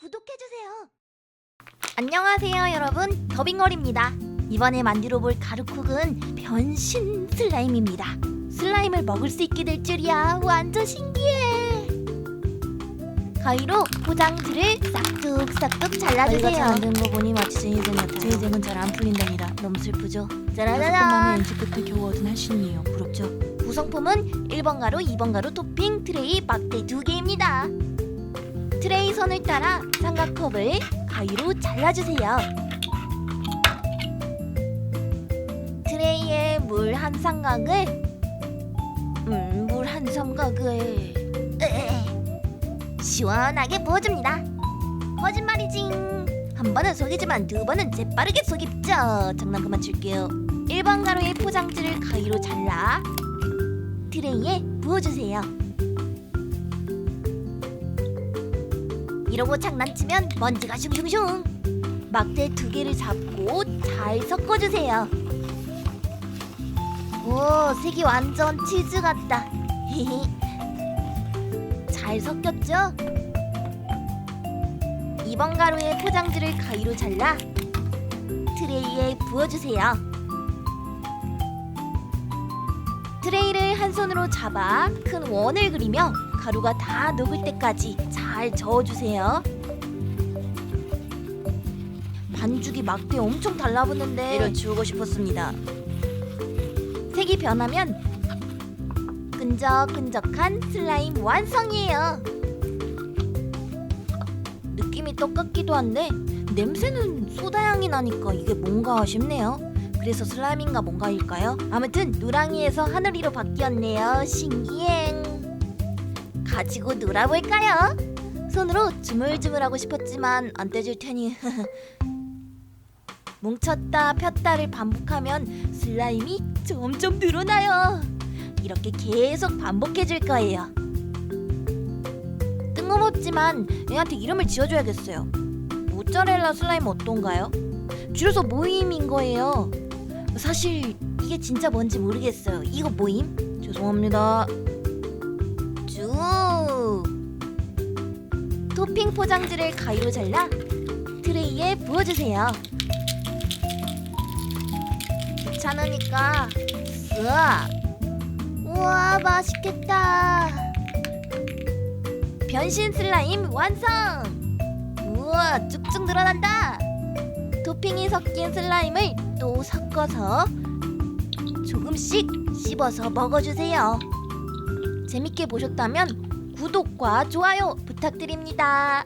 구독해주세요. 안녕하세요 여러분, 더빙걸입니다. 이번에 만들어볼 가루쿡은 변신 슬라임입니다. 슬라임을 먹을 수 있게 될 줄이야. 완전 신기해. 가위로 포장지를 싹둑싹둑 잘라주세요. 만든 거 보니 마치 제이쟁 같아요. 제이쟁은 잘 안 풀린답니다. 너무 슬프죠? 짜라라라. NC 끝에 겨우 얻은 할신이에요. 부럽죠? 구성품은 1번 가루, 2번 가루, 토핑, 트레이, 막대 2개입니다. 트레이 선을 따라 삼각컵을 가위로 잘라주세요. 트레이에 물 한 삼각을 시원하게 부어줍니다. 거짓말이지. 한 번은 속이지만 두 번은 재빠르게 속입죠. 장난 그만 칠게요. 1번 가루의 포장지를 가위로 잘라 트레이에 부어주세요. 이러고 장난치면 먼지가 슝슝슝. 막대 2개를 잡고 잘 섞어주세요. 오, 색이 완전 치즈 같다. 잘 섞였죠? 2번 가루의 포장지를 가위로 잘라 트레이에 부어주세요. 트레이를 한 손으로 잡아 큰 원을 그리며 가루가 다 녹을 때까지 잘 저어주세요. 반죽이 막대 엄청 달라붙는데 때려치우고 싶었습니다. 색이 변하면 끈적끈적한 슬라임 완성이에요. 느낌이 똑같기도 한데 냄새는 소다향이 나니까 이게 뭔가 싶네요. 그래서 슬라임인가 뭔가일까요? 아무튼 누랑이에서 하늘이로 바뀌었네요. 신기행. 가지고 놀아볼까요? 손으로 주물주물하고 싶었지만 안 떼질 테니 뭉쳤다 폈다를 반복하면 슬라임이 점점 늘어나요. 이렇게 계속 반복해줄 거예요. 뜬금없지만 얘한테 이름을 지어줘야겠어요. 모짜렐라 슬라임 어떤가요? 줄여서 모임인 거예요. 사실 이게 진짜 뭔지 모르겠어요. 이거 모임? 죄송합니다. 쭉. 토핑 포장지를 가위로 잘라 트레이에 부어주세요. 귀찮으니까 쓱. 우와, 맛있겠다. 변신 슬라임 완성. 우와, 쭉쭉 늘어난다. 토핑이 섞인 슬라임을 또 섞어서 조금씩 씹어서 먹어주세요. 재밌게 보셨다면 구독과 좋아요 부탁드립니다.